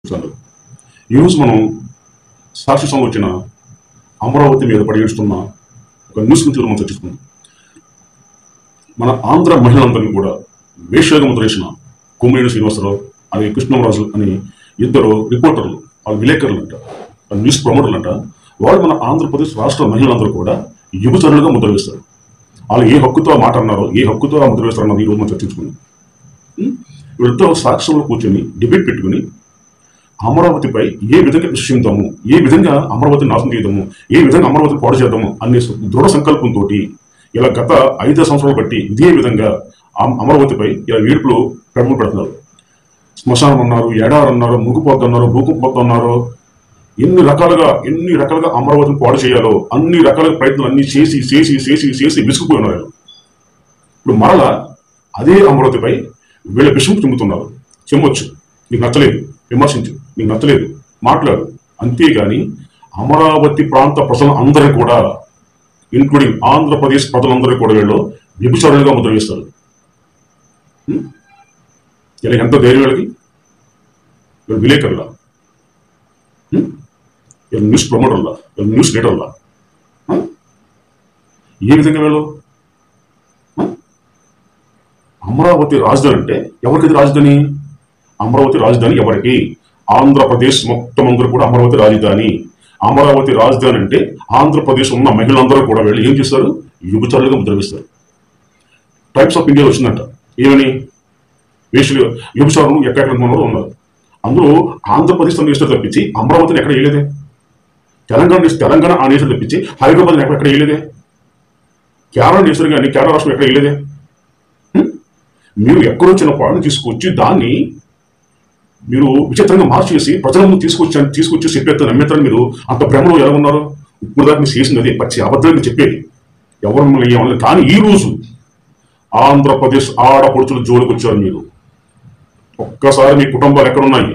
చూశారు. ఈరోజు మనం సాక్షి సంఘం వచ్చిన అమరావతి మీద పడేస్తున్న ఒక న్యూస్ గురించి మనం చర్చిస్తున్నాం. మన ఆంధ్ర మహిళలందరినీ కూడా వేశ్యగా ముద్రేసిన కొమ్మినేని శ్రీనివాసరావు అలాగే కృష్ణరాజు అని ఇద్దరు రిపోర్టర్లు, వాళ్ళు విలేకరులు అంట, వాళ్ళు న్యూస్ ప్రమోటర్లు అంట. వాళ్ళు మన ఆంధ్రప్రదేశ్ రాష్ట్ర మహిళలందరూ కూడా యువచరులుగా ముద్ర వేస్తారు. వాళ్ళు ఏ హక్కుతో మాట అన్నారో, ఏ హక్కుతో ముద్ర వేస్తారన్నది ఈరోజు మనం చర్చించుకున్నాం. వీళ్ళతో సాక్ష్యంలో కూర్చొని డిబేట్ పెట్టుకుని అమరావతిపై ఏ విధంగా విశ్వసిద్దాము, ఏ విధంగా అమరావతిని నాశనం చేద్దాము, ఏ విధంగా అమరావతిని పాడు చేద్దాము అనే దృఢ సంకల్పంతో ఇలా గత 5 సంవత్సరాలు బట్టి ఇదే విధంగా అమరావతిపై ఇలా వీడుపులు పెడములు పెడుతున్నారు. శ్మశానం అన్నారు, ఎడారు అన్నారు, ముగ్గుపోద్దు అన్నారు, భూకంపొద్దు అన్నారు. ఎన్ని రకాలుగా అమరావతిని పాడు చేయాలో అన్ని రకాల ప్రయత్నాలు అన్ని చేసి విసుకుపోయి ఉన్నారు. ఇప్పుడు మరలా అదే అమరావతిపై వీళ్ళ విషయం చెందుతున్నారు. చెమ్మొచ్చు, నీకు నచ్చలేదు విమర్శించు, నీకు నచ్చలేదు మాట్లాడు, అంతేగాని అమరావతి ప్రాంత ప్రజలు అందరూ కూడా ఇంక్లూడింగ్ ఆంధ్రప్రదేశ్ ప్రజలందరూ కూడా వీళ్ళు వ్యభిచారులుగా ముద్ర వేస్తారు. ఇలా ఎంత ధైర్యం వీళ్ళకి? వీళ్ళు విలేకరులా, వీళ్ళు న్యూస్ ప్రమోటర్లా, వీళ్ళు న్యూస్ లీడర్లా? ఏ విధంగా వీళ్ళు అమరావతి రాజధాని అంటే ఎవరికి రాజధాని? అమరావతి రాజధాని ఎవరికి? ఆంధ్రప్రదేశ్ మొత్తం అందరూ కూడా అమరావతి రాజధాని. అమరావతి రాజధాని అంటే ఆంధ్రప్రదేశ్ ఉన్న మహిళలందరూ కూడా వెళ్ళి ఏం చేస్తారు? యువచరులుగా ముద్రవేస్తారు. టైప్స్ ఆఫ్ ఇండియా వచ్చిందంట. ఏమని? వేషులు యువచారులు ఎక్కడ ఉన్నారు. అందులో ఆంధ్రప్రదేశ్ నేషనల్ తప్పించి అమరావతిని ఎక్కడ వేయలేదే. తెలంగాణ ఆ నేషనల్ తప్పించి హైదరాబాద్ ఎక్కడ వేయలేదే. కేరళ నేషనల్ కానీ కేరళ రాష్ట్రం ఎక్కడ వేయలేదే. మీరు ఎక్కడో చిన్న పాలన తీసుకొచ్చి దాన్ని మీరు విచిత్రంగా మార్చేసి ప్రజలను తీసుకొచ్చి చెప్పేస్తారు, నమ్మేస్తారని మీరు అంత భ్రమలో ఎలా ఉన్నారు? ఇప్పుడు దాకా మీరు చేసింది అదే పచ్చి అబద్ధాన్ని చెప్పేది, ఎవరు మిమ్మల్ని ఏమన్నా. కానీ ఈ రోజు ఆంధ్రప్రదేశ్ ఆడపడుచులు జోలికి వచ్చారు మీరు. ఒక్కసారి మీ కుటుంబాలు ఎక్కడున్నాయి,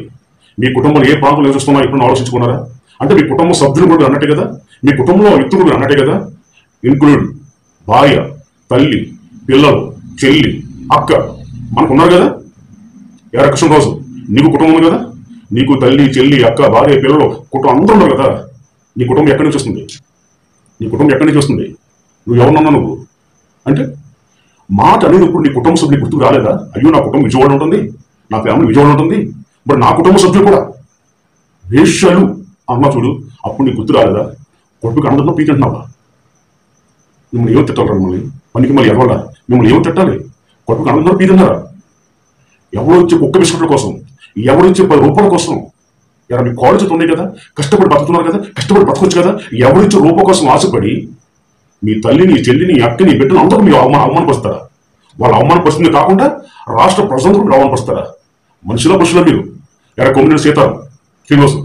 మీ కుటుంబాలు ఏ ప్రాంతంలో నివసిస్తున్నాయి ఇప్పుడు ఆలోచించుకున్నారా? అంటే మీ కుటుంబ సభ్యులు కూడా అన్నట్టే కదా, మీ కుటుంబంలో వ్యక్తులు కూడా అన్నట్టే కదా, ఇంక్లూడ్ భార్య, తల్లి, పిల్లలు, చెల్లి, అక్క మనకున్నారు కదా. ఎవరు కృష్ణరాజు, నీకు కుటుంబం ఉంది కదా, నీకు తల్లి, చెల్లి, అక్క, భార్య, పిల్లలు, కుటుంబం అందరూ ఉన్నారు కదా. నీ కుటుంబం ఎక్కడి నుంచి వస్తుంది? నీ కుటుంబం ఎక్కడి నుంచి వస్తుంది? నువ్వు ఎవరున్నా నువ్వు అంటే మాట అనేది ఇప్పుడు నీ కుటుంబ సభ్యులు గుర్తుకు రాలేదా? అయ్యో నా కుటుంబం విజయవాడ ఉంటుంది, నా ఫ్యామిలీ విజయవాడ ఉంటుంది, మరి నా కుటుంబ సభ్యులు కూడా వేశ్యలు అమ్మ చూడు, అప్పుడు నీకు గుర్తు రాలేదా? కొడుకు అందరిలో పీకంటున్నావా? మిమ్మల్ని ఏమో తిట్టాలి? మిమ్మల్ని పనికి మళ్ళీ ఎవరా మిమ్మల్ని ఏమో తిట్టాలి? కొడుకు అందరూ పీకన్నారా? ఎవరు వచ్చే కుక్క బిస్కెట్ల కోసం, ఎవరు వచ్చే 10 రూపాయల కోసం, ఇలా మీ కాళ్ళు చేతులు ఉన్నాయి కదా, కష్టపడి బతుకుతున్నారు కదా, కష్టపడి బతకొచ్చు కదా. ఎవరిచ్చే రూపాయ కోసం ఆశపడి మీ తల్లిని, చెల్లిని, అక్కని, బిడ్డను అందరూ మీరు అవమానపరుస్తారా? వాళ్ళు అవమానపరుస్తుంది కాకుండా రాష్ట్ర ప్రజలందరూ మీరు అవమానపరుస్తారా? మనుషుల పశువుల మీరు? ఎరా కొమ్మినేని సీతారాం శ్రీనివాసు,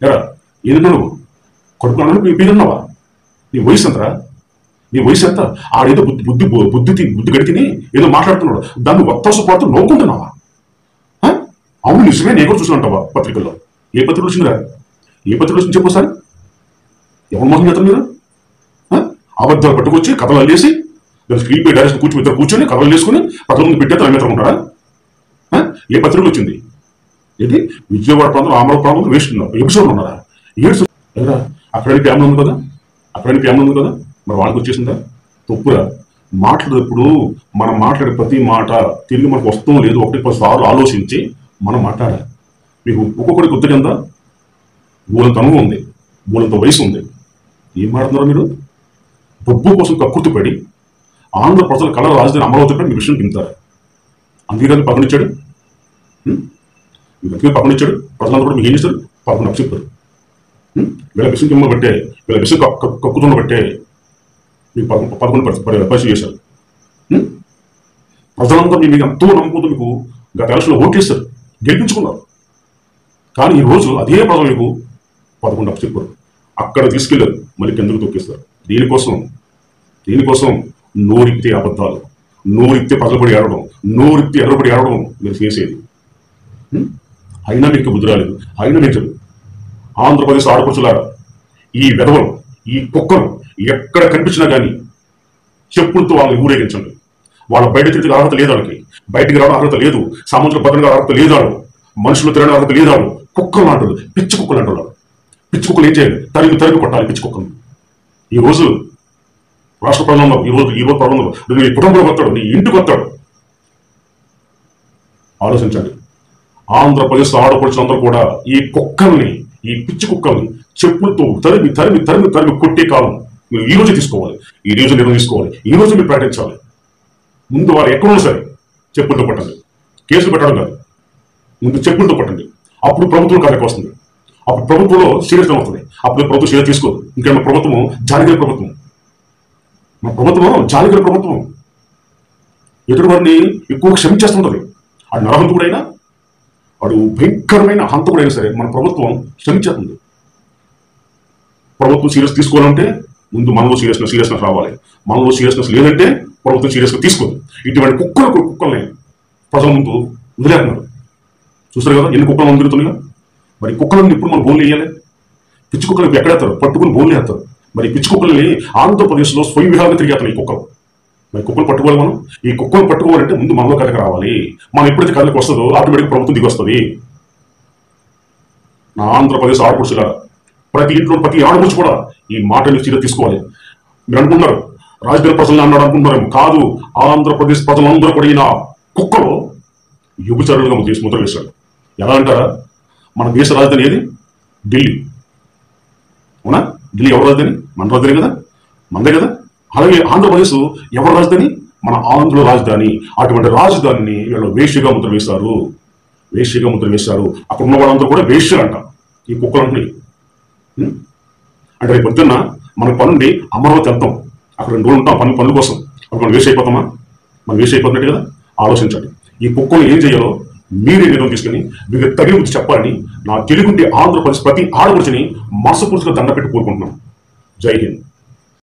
ఎరా ఎందుకు నువ్వు కొడుకు మీ పీరున్నావా? నీ వయసు ఎంతరా? నీ వయసు ఎంత? ఆడేదో బుద్ధి గడికిని ఏదో మాట్లాడుతున్నాడు, దాన్ని ఒత్తాసు పడుతూ నవ్వుకుంటున్నావా? అవును నిజమే, నేను కూడా చూసినట్టావా పత్రికల్లో? ఏ పత్రికలు వచ్చిందిరా? ఏ పత్రికలు వచ్చింది చెప్పు సార్. ఎవరు మోసం చేస్తారు మీరు? అబద్ధాలు పట్టుకొచ్చి కథలు అల్లేసి స్క్రీన్ పై డైరెక్ట్ కూర్చొని కథలు వేసుకుని ప్రజల ముందు పెట్టేస్తారు, అమ్మేస్తారు ఉంటారా? ఏ పత్రికలు వచ్చింది? ఇది విజయవాడ ప్రాంతం, అమరావతి ప్రాంతం వేస్తున్నారు, ఎపిసోడ్లు ఉన్నారా? ఏడు ఎదురా అక్కడ ఫ్యామిలీ ఉంది కదా, మరి వాళ్ళకి వచ్చేసిందా? తప్పురా. మాట్లాడేటప్పుడు మనం మాట్లాడే ప్రతి మాట తిరిగి మనకు వస్తాం లేదు 1-10 సార్లు ఆలోచించి మనం మాట్లాడాలి. మీకు ఒక్కొక్కరికి గుర్తు కింద మూలంత అనుభవం ఉంది, మూలంత వయసు ఉంది. ఏం మాట్లాడుతున్నారో మీరు? డబ్బు కోసం కక్కుర్తిపడి ఆంధ్ర ప్రజల కళ రాజధాని అమరావతిపై మీ విషయం కిందారు. అందుకే పక్కనిచ్చాడు, పక్కనిచ్చాడు. ప్రజలందరూ కూడా మీకు ఏం చేస్తారు? పక్కన అప్పచెప్పారు. వీళ్ళ విషయం కింద బట్టే, వీళ్ళ విషయం కక్కుతున్న బట్టే మీకు 11 పరిచయం చేశారు. ప్రజలందరూ మీకు ఎంతో నమ్ముకుంటూ మీకు గత ఎలక్షన్లో ఓట్లేస్తారు, గెలిపించుకున్నారు. కానీ ఈరోజు అదే ప్రజలు మీకు 11 అప్పచెప్పారు. అక్కడ తీసుకెళ్లారు, మళ్ళీ కిందకు తొక్కేస్తారు. దీనికోసం నోరిప్తే అబద్ధాలు, నోరిప్తే ప్రజలపడి ఏడవడం, నోరిప్తే ఎర్రపడి ఏడవడం మీరు చేసేది. అయినా మీకు బుద్ధి రాలేదు. అయినా మీరు ఆంధ్రప్రదేశ్ ఆడపడుచులారా, ఈ వెధవలు, ఈ కుక్కలు ఎక్కడ కనిపించినా కానీ చెప్పులతో వాళ్ళని ఊరేగించండి. వాళ్ళ బయట తిరిగి అర్హత లేదు, వాళ్ళకి బయటికి రావడం అర్హత లేదు, సామాజిక భద్రంగా అర్హత లేదు. వాళ్ళు మనుషులు తిరగడం వాళ్ళకి తెలియదు, వాళ్ళు కుక్కలు అంటారు, పిచ్చి కుక్కలు అంటారు. పిచ్చి కుక్కలు ఏం చేయాలి? తరిగి కొట్టాలి పిచ్చి కుక్కలు. ఈ రోజు రాష్ట్ర ప్రజలంలో ఈ రోజు ప్రజలంలో నీ కుటుంబంలోకి వస్తాడు, నీ ఇంటికి వస్తాడు. ఆలోచించండి. ఆంధ్రప్రదేశ్ ఆడపడుచులందరూ కూడా ఈ కుక్కల్ని, ఈ పిచ్చి కుక్కల్ని చెప్పులతో తరిమి కొట్టే కాలం మీరు ఈ రోజే తీసుకోవాలి. ఈ రోజు నిర్ణయం తీసుకోవాలి. ఈ రోజు మీరు ప్రకటించాలి. ముందు వారు ఎక్కడున్నా సరే చెప్పులతో కొట్టండి. కేసులు పెట్టడం కాదు, ముందు చెప్పులతో కొట్టండి. అప్పుడు ప్రభుత్వం కార్యక్రమం వస్తుంది. అప్పుడు ప్రభుత్వంలో సీరియస్గా వస్తుంది. అప్పుడు ప్రభుత్వం సీరియస్ తీసుకోదు. ఇంకా మన ప్రభుత్వం జాలిగల ప్రభుత్వం. మన ప్రభుత్వం జాలిగల ప్రభుత్వం. ఎదుటి వారిని ఎక్కువ క్షమించేస్తుంటది. ఆ నరహంతుడైనా, వాడు భయంకరమైన హంతకుడైనా సరే మన ప్రభుత్వం క్షమించేస్తుంది. ప్రభుత్వం సీరియస్ తీసుకోవాలంటే ముందు మనలో సీరియస్నెస్ రావాలి. మనలో సీరియస్నెస్ లేదంటే ప్రభుత్వం సీరియస్గా తీసుకోదు. ఇటువంటి కుక్కల్ని ప్రజల ముందు వదిలేస్తున్నారు. చూస్తారు కదా ఎన్ని కుక్కలు మనం తిరుగుతున్నాయో. మరి కుక్కలను ఇప్పుడు మనం బోన్లు వేయాలి. పిచ్చి కుక్కలు ఎక్కడేస్తారు? పట్టుకుని బోన్లు వేస్తారు. మరి పిచ్చి కుక్కల్ని ఆంధ్రప్రదేశ్లో స్వయం విహారంగా తిరిగేస్తున్నాయి ఈ కుక్కలు. మరి కుక్కలు పట్టుకోవాలి మనం. ఈ కుక్కలు పట్టుకోవాలంటే ముందు మనలో కథకు రావాలి. మనం ఎప్పుడైతే కథకు వస్తుందో ఆటోమేటిక్ ప్రభుత్వం దిగి వస్తుంది. నా ఆంధ్రప్రదేశ్ ఆడపడుచుగా ప్రతి ఇంట్లో ప్రతి ఆడపడుచు కూడా ఈ మాటని సీరియస్ తీసుకోవాలి. మీరు అనుకుంటున్నారు రాజధాని ప్రజలను అన్నాడు అనుకుంటున్నారేమో. కాదు, ఆంధ్రప్రదేశ్ ప్రజలందరూ కూడా ఈయన కుక్కలో యువచరులుగా ముద్ర వేశాడు. ఎలా అంటారా? మన దేశ రాజధాని ఏది? ఢిల్లీ. అవునా? ఢిల్లీ ఎవరి రాజధాని? మన రాజధాని కదా, మనదే కదా. అలాగే ఆంధ్రప్రదేశ్ ఎవరి రాజధాని? మన ఆంధ్ర రాజధాని. అటువంటి రాజధానిని వీళ్ళు వేశ్యగా ముద్ర వేశారు. అక్కడ ఉన్న వాళ్ళందరూ కూడా వేశ్యలు అంట ఈ కుక్కలంటే. అంటే రేపు పొద్దున్న మన పనుండి అమరావతి వెళ్తాం, అక్కడ 2 రోజులు ఉంటాం పనుల కోసం. అప్పుడు మనం వేస్ట్ అయిపోతామా? మనం వేస్ట్ అయిపోతున్నట్టు కదా. ఆలోచించండి. ఈ కుక్కలు ఏం చేయాలో మీరే నిర్ణయం తీసుకుని మీకు తగిన బుద్ధి చెప్పాలని నా తెలుగుంటే ఆంధ్రప్రదేశ్ ప్రతి ఆడపడుచుని మనస్ఫూర్తిగా దండ పెట్టి కోరుకుంటున్నాను. జై హింద్.